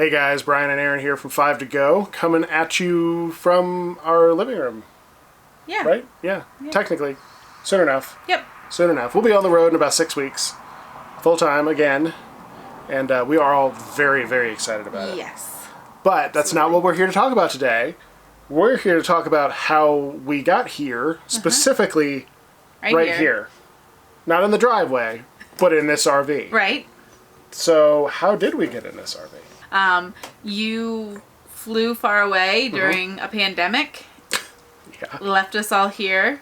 Hey guys, Brian and Aaron here from 5 to Go, coming at you from our living room. Yeah. Right? Yeah. Technically. Soon enough. Yep. Soon enough. We'll be on the road in about 6 weeks. Full time again. And we are all very, very excited about it. Yes. But that's not what we're here to talk about today. We're here to talk about how we got here, specifically right here. Not in the driveway, but in this RV. Right. So how did we get in this RV? You flew far away during a pandemic, Yeah, left us all here,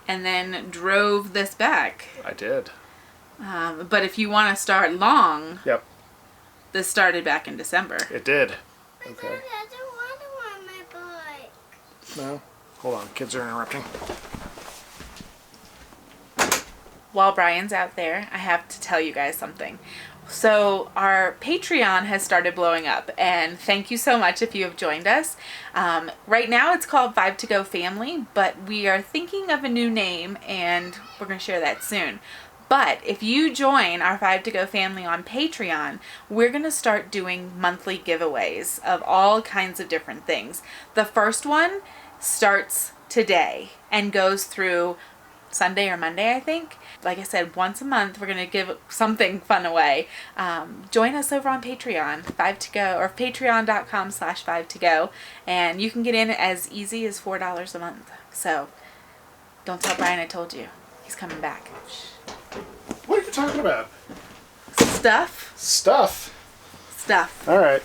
and then drove this back. I did. But if you want to start long, Yep, this started back in December. it did. Okay. I don't want to ride my bike. No? Hold on, kids are interrupting. While Brian's out there, I have to tell you guys something. So our Patreon has started blowing up, and thank you so much if you have joined us. Right now it's called 5 to Go Family, but we are thinking of a new name, and we're going to share that soon. But if you join our 5 to Go Family on Patreon, we're going to start doing monthly giveaways of all kinds of different things. The first one starts today and goes through Sunday or Monday, I think. Like I said, once a month, we're going to give something fun away. Join us over on Patreon, 5 to Go, or patreon.com/5 to Go, and you can get in as easy as $4 a month. So don't tell Brian I told you. He's coming back. What are you talking about? Stuff. Stuff. All right.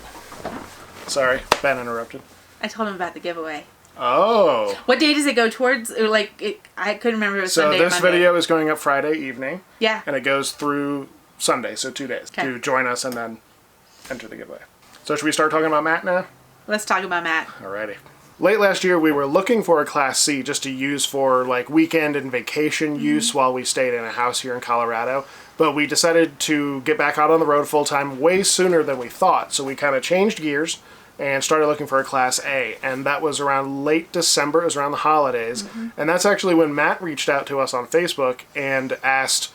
Sorry, Ben interrupted. I told him about the giveaway. Oh. What day does it go towards? Or I couldn't remember if it was Sunday or So this Monday. video is going up Friday evening. Yeah. And it goes through Sunday, so 2 days. Okay. To join us and then enter the giveaway. So should we start talking about Matt now? Let's talk about Matt. Alrighty. Late last year, we were looking for a Class C just to use for like weekend and vacation use while we stayed in a house here in Colorado. But we decided to get back out on the road full time way sooner than we thought. So we kind of changed gears and started looking for a Class A. And that was around late December. It was around the holidays. And that's actually when Matt reached out to us on Facebook and asked,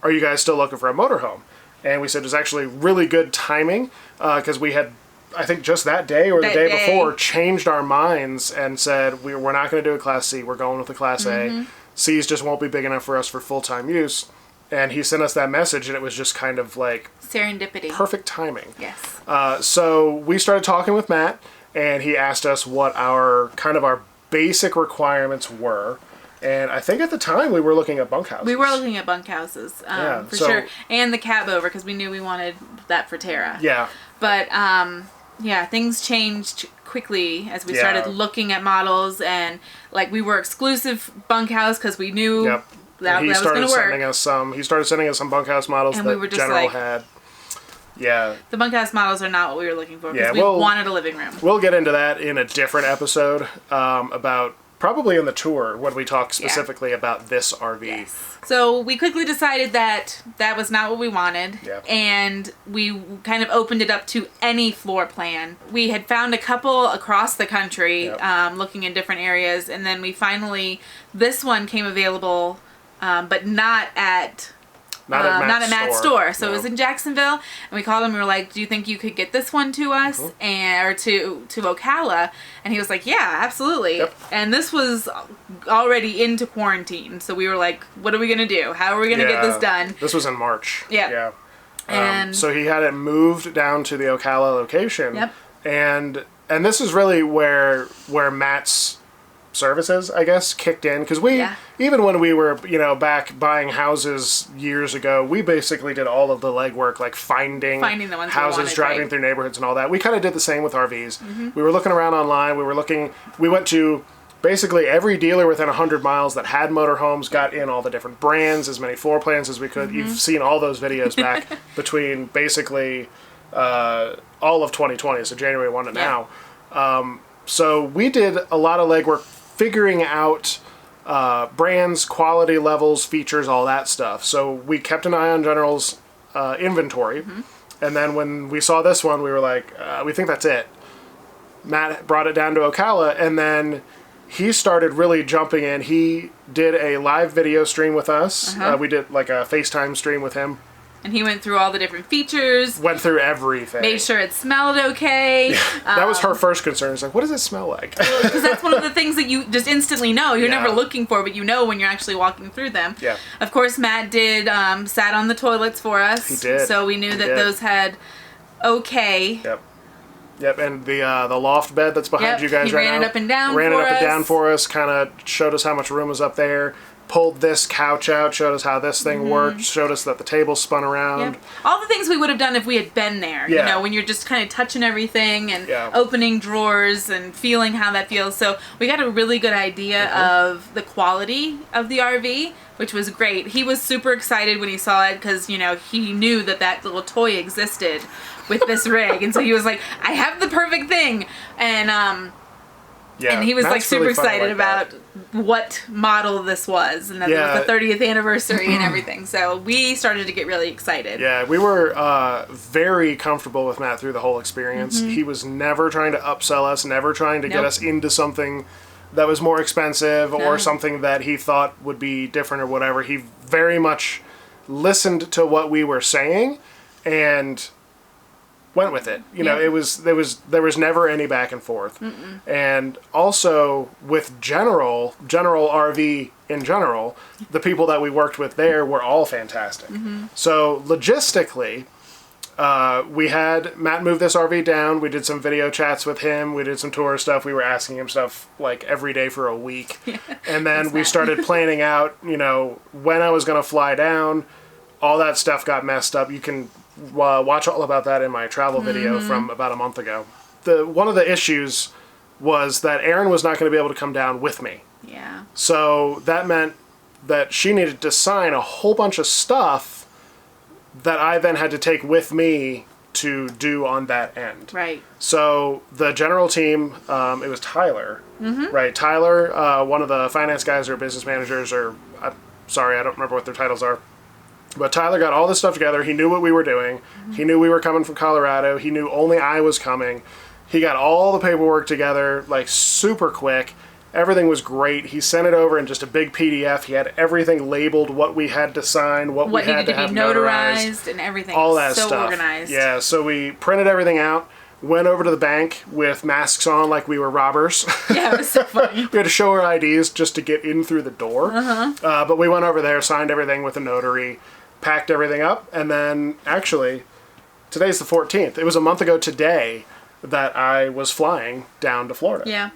are you guys still looking for a motorhome? And we said it was actually really good timing because we had, I think just that day or the day before, changed our minds and said, we're not going to do a Class C. We're going with a Class A. C's just won't be big enough for us for full-time use. And he sent us that message, and it was just kind of like Serendipity. perfect timing. Yes. So we started talking with Matt, and he asked us what our basic requirements were. And I think at the time we were looking at bunkhouses. We were looking at bunkhouses, for sure. And the cab over, because we knew we wanted that for Tara. Yeah. But, yeah, things changed quickly as we started looking at models. And, like, we were exclusive bunkhouse because we knew that was going to work. He started sending us some bunkhouse models and that we were just General like, had. Yeah. The bunkhouse models are not what we were looking for because Yeah, we wanted a living room. We'll get into that in a different episode about probably in the tour when we talk specifically about this RV. Yes. So we quickly decided that that was not what we wanted. Yeah. And we kind of opened it up to any floor plan. We had found a couple across the country looking in different areas. And then we finally, this one came available, but not at Matt's store. So it was in Jacksonville, and we called him. We were like, "Do you think you could get this one to us or to Ocala?" And he was like, "Yeah, absolutely." Yep. And this was already into quarantine, so we were like, "What are we gonna do? How are we gonna get this done?" This was in March. Yeah. And so he had it moved down to the Ocala location. Yep. And this is really where Matt's services, I guess, kicked in, because even when we were back buying houses years ago, we basically did all of the legwork, like finding the ones houses, driving through neighborhoods and all that. We kind of did the same with RVs. We were looking around online. We went to basically every dealer within 100 miles that had motorhomes, got in all the different brands, as many floor plans as we could. You've seen all those videos back between basically all of 2020, so January 1 to now. So we did a lot of legwork figuring out brands, quality levels, features, all that stuff. So we kept an eye on General's inventory. And then when we saw this one, we were like, we think that's it. Matt brought it down to Ocala, and then he started really jumping in. He did a live video stream with us. We did like a FaceTime stream with him. And he went through all the different features. Went through everything. Made sure it smelled okay. That was her first concern. It's like, what does it smell like? Because that's one of the things that you just instantly know. You're Yeah. never looking for, but you know when you're actually walking through them. Yeah. Of course, Matt did sat on the toilets for us. He did. So we knew He that did. those had okay. Yep, and the loft bed that's behind you guys he right ran now. it up and down Ran for it up and us. down for us, kind of showed us how much room was up there, pulled this couch out, showed us how this thing worked, showed us that the table spun around. Yep. All the things we would have done if we had been there. Yeah. You know, when you're just kind of touching everything and Yeah. opening drawers and feeling how that feels. So we got a really good idea of the quality of the RV, which was great. He was super excited when he saw it because, you know, he knew that that little toy existed with this rig. And so he was like, I have the perfect thing. And and he was like Matt's super really funny excited like that. about what model this was and that it was the 30th anniversary and everything. So we started to get really excited. Yeah, we were very comfortable with Matt through the whole experience. He was never trying to upsell us, never trying to get Nope. us into something that was more expensive No. or something that he thought would be different or whatever. He very much listened to what we were saying and went with it. You know, Yeah. there was never any back and forth. And also with General RV in general, the people that we worked with there were all fantastic. So logistically, we had Matt move this RV down. We did some video chats with him. We did some tour stuff. We were asking him stuff like every day for a week. And then we started planning out, you know, when I was going to fly down. All that stuff got messed up. You can watch all about that in my travel video from about a month ago. One of the issues was that Erin was not going to be able to come down with me. Yeah. So that meant that she needed to sign a whole bunch of stuff that I then had to take with me to do on that end. Right. So the general team, it was Tyler, right? Tyler, one of the finance guys or business managers, or sorry, I don't remember what their titles are. But Tyler got all this stuff together. He knew what we were doing. He knew we were coming from Colorado. He knew only I was coming. He got all the paperwork together, like, super quick. Everything was great. He sent it over in just a big PDF. He had everything labeled, what we had to sign, what we had needed to have be notarized and everything. all that so stuff. organized. Yeah, so we printed everything out, went over to the bank with masks on like we were robbers. Yeah, it was so funny. We had to show our IDs just to get in through the door. But we went over there, signed everything with a notary, packed everything up, and then actually, today's the 14th. It was a month ago today that I was flying down to Florida. Yeah,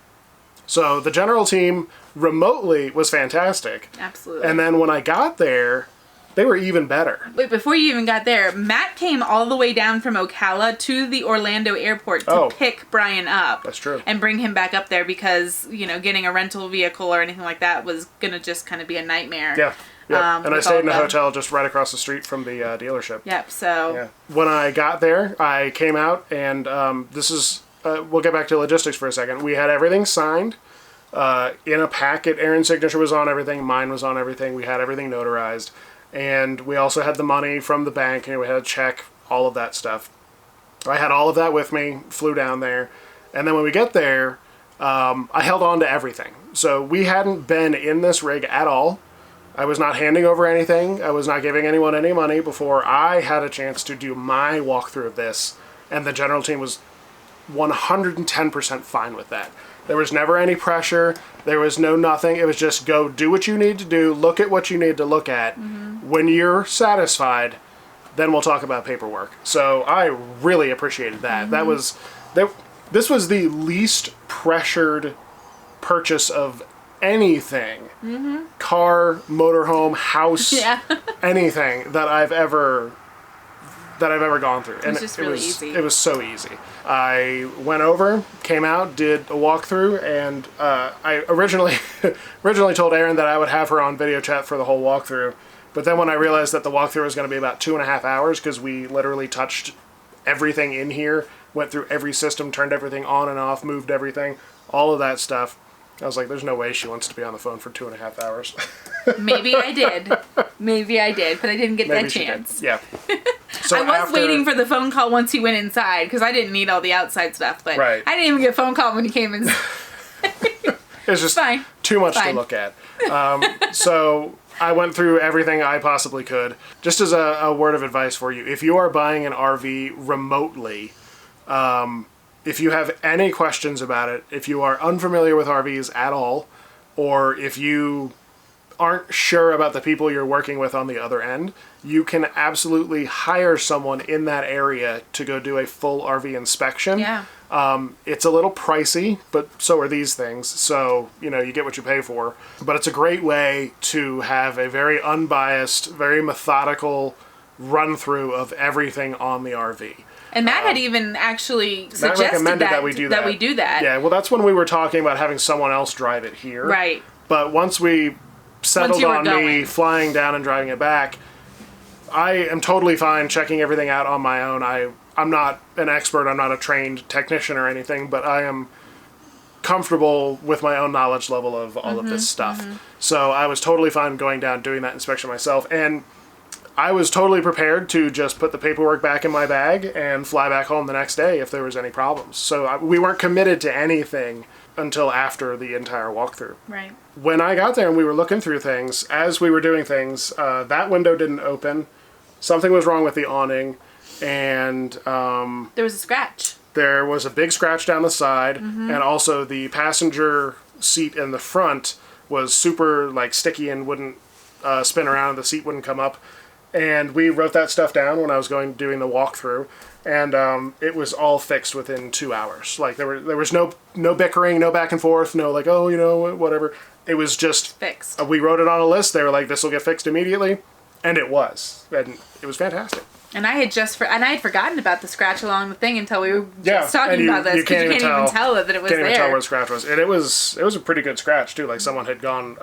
So the general team remotely was fantastic. absolutely. And then when I got there, they were even better. Wait, before you even got there, Matt came all the way down from Ocala to the Orlando airport to pick Brian up. That's true. And bring him back up there because, you know, getting a rental vehicle or anything like that was going to just kind of be a nightmare. Yeah. Yep. And I with stayed all in a the- hotel just right across the street from the dealership. Yep, so... Yeah. When I got there, I came out, and this is... we'll get back to logistics for a second. We had everything signed in a packet. Aaron's signature was on everything. Mine was on everything. We had everything notarized. And we also had the money from the bank, and we had a check, all of that stuff. I had all of that with me, flew down there. And then when we get there, I held on to everything. So we hadn't been in this rig at all. I was not handing over anything. I was not giving anyone any money before I had a chance to do my walkthrough of this. And the general team was 110% fine with that. There was never any pressure. There was no nothing. It was just go do what you need to do. Look at what you need to look at. When you're satisfied, then we'll talk about paperwork. So I really appreciated that. This was the least pressured purchase of anything. Car, motorhome, house, Yeah. anything that I've ever gone through. And just really easy. It was so easy. I went over, came out, did a walkthrough, and I originally told Erin that I would have her on video chat for the whole walkthrough. But then when I realized that the walkthrough was going to be about 2.5 hours, because we literally touched everything in here, went through every system, turned everything on and off, moved everything, all of that stuff, I was like, there's no way she wants to be on the phone for 2.5 hours. Maybe I did, but I didn't get Maybe that she did. chance. Yeah. So I was waiting for the phone call once he went inside because I didn't need all the outside stuff. But Right. I didn't even get a phone call when he came in. It's just Fine. too much to Fine. look at. So I went through everything I possibly could. Just as a word of advice for you, if you are buying an RV remotely, if you have any questions about it, if you are unfamiliar with RVs at all, or if you aren't sure about the people you're working with on the other end, you can absolutely hire someone in that area to go do a full RV inspection. Yeah. It's a little pricey, but so are these things. So, you get what you pay for. But it's a great way to have a very unbiased, very methodical run through of everything on the RV. And Matt had even actually suggested recommended that we do that. Yeah, well, that's when we were talking about having someone else drive it here. Right. But once we settled on me flying down and driving it back, I am totally fine checking everything out on my own. I'm not an expert, I'm not a trained technician or anything, but I am comfortable with my own knowledge level of all of this stuff. So I was totally fine going down, doing that inspection myself, and I was totally prepared to just put the paperwork back in my bag and fly back home the next day if there was any problems. So we weren't committed to anything until after the entire walkthrough. Right. When I got there and we were looking through things, as we were doing things, that window didn't open. Something was wrong with the awning, and there was a scratch. There was a big scratch down the side, and also the passenger seat in the front was super sticky and wouldn't spin around. The seat wouldn't come up. And we wrote that stuff down when I was doing the walkthrough, and it was all fixed within 2 hours. There was no bickering, no back and forth, no whatever. It was just fixed. We wrote it on a list. They were like, "This will get fixed immediately," and it was, and it was fantastic. And I had forgotten about the scratch along the thing until we were just talking about this, because you can't even tell that it was there. Can't even tell where the scratch was, and it was a pretty good scratch too. Someone had gone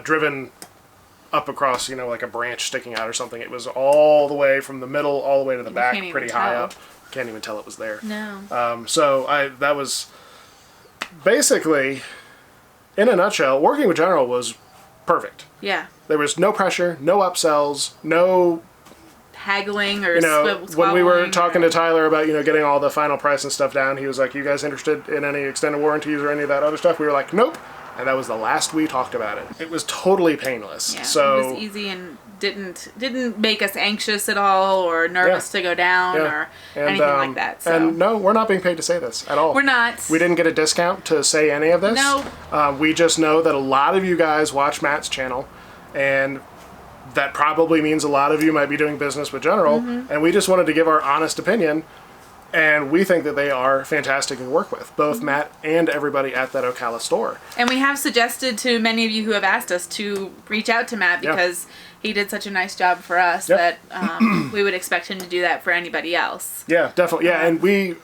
driven up across, a branch sticking out or something. It was all the way from the middle all the way to the back, pretty high up. Can't even tell it was there. No. So that was basically, in a nutshell, working with General was perfect. Yeah. There was no pressure, no upsells, no haggling or when we were talking to Tyler about getting all the final price and stuff down, he was like, "You guys interested in any extended warranties or any of that other stuff?" We were like, "Nope." And that was the last we talked about it. It was totally painless. Yeah, so it was easy and didn't make us anxious at all or nervous to go down or anything like that. So. And no, we're not being paid to say this at all. We're not. We didn't get a discount to say any of this. No. We just know that a lot of you guys watch Matt's channel, and that probably means a lot of you might be doing business with General, and we just wanted to give our honest opinion. And we think that they are fantastic to work with, both Matt and everybody at that Ocala store. And we have suggested to many of you who have asked us to reach out to Matt because he did such a nice job for us that we would expect him to do that for anybody else. Yeah, definitely. Yeah, and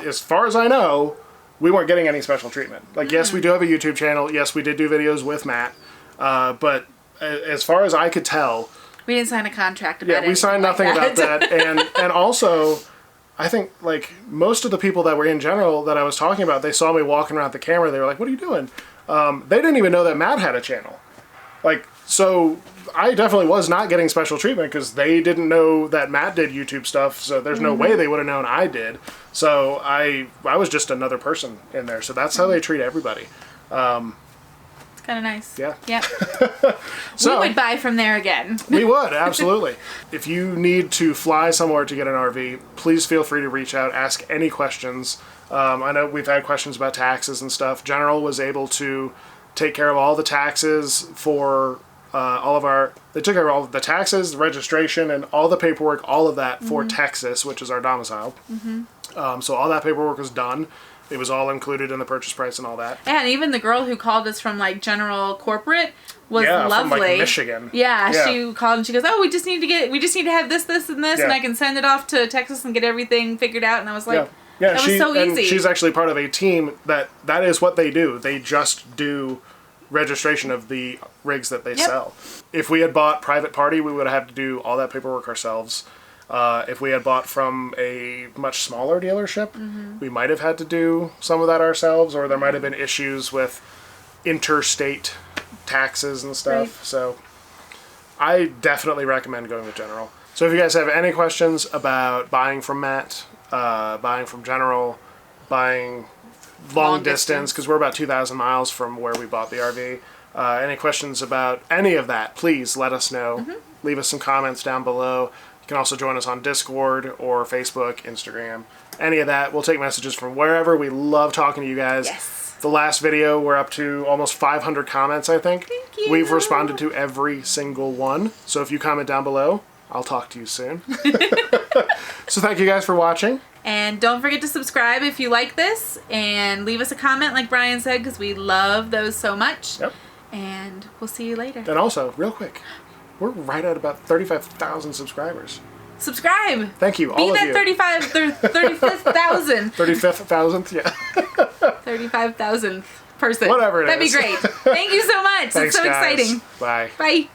as far as I know, we weren't getting any special treatment. Yes, we do have a YouTube channel. Yes, we did do videos with Matt. But as far as I could tell, we didn't sign a contract about it. Yeah, we signed nothing about that. And also, I think most of the people that were in General that I was talking about, they saw me walking around the camera. They were like, "What are you doing?" They didn't even know that Matt had a channel. So I definitely was not getting special treatment because they didn't know that Matt did YouTube stuff. So there's no way they would have known I did. So I was just another person in there. So that's how they treat everybody. It's kind of nice. Yeah. Yeah. So, we would buy from there again. We would, absolutely. If you need to fly somewhere to get an RV, please feel free to reach out, ask any questions. I know we've had questions about taxes and stuff. General was able to take care of all the taxes for they took care of all the taxes, the registration, and all the paperwork, all of that for Texas, which is our domicile. So all that paperwork was done. It was all included in the purchase price and all that. And even the girl who called us from General Corporate was lovely. From Michigan. Yeah, she called and she goes, "Oh, we just need to have this, and this, and I can send it off to Texas and get everything figured out." And I was like, that was so easy. And she's actually part of a team that is what they do. They just do registration of the rigs that they sell. If we had bought private party, we would have had to do all that paperwork ourselves. If we had bought from a much smaller dealership, we might have had to do some of that ourselves, or there might have been issues with interstate taxes and stuff. Right. So I definitely recommend going with General. So if you guys have any questions about buying from Matt, buying from General, buying long distance, because we're about 2,000 miles from where we bought the RV, Any questions about any of that, please let us know. Leave us some comments down below. You can also join us on Discord or Facebook, Instagram, any of that. We'll take messages from wherever. We love talking to you guys. Yes. The last video, we're up to almost 500 comments, I think. Thank you. We've responded to every single one. So if you comment down below, I'll talk to you soon. So thank you guys for watching. And don't forget to subscribe if you like this, and leave us a comment like Brian said, because we love those so much. Yep. And we'll see you later. And also, real quick, we're right at about 35,000 subscribers. Subscribe. Thank you, all Be of that you. 35,000. 35,000th, yeah. 35,000th person. Whatever it That'd is. be great. Thank you so much. Thanks, It's so guys. exciting. Bye. Bye.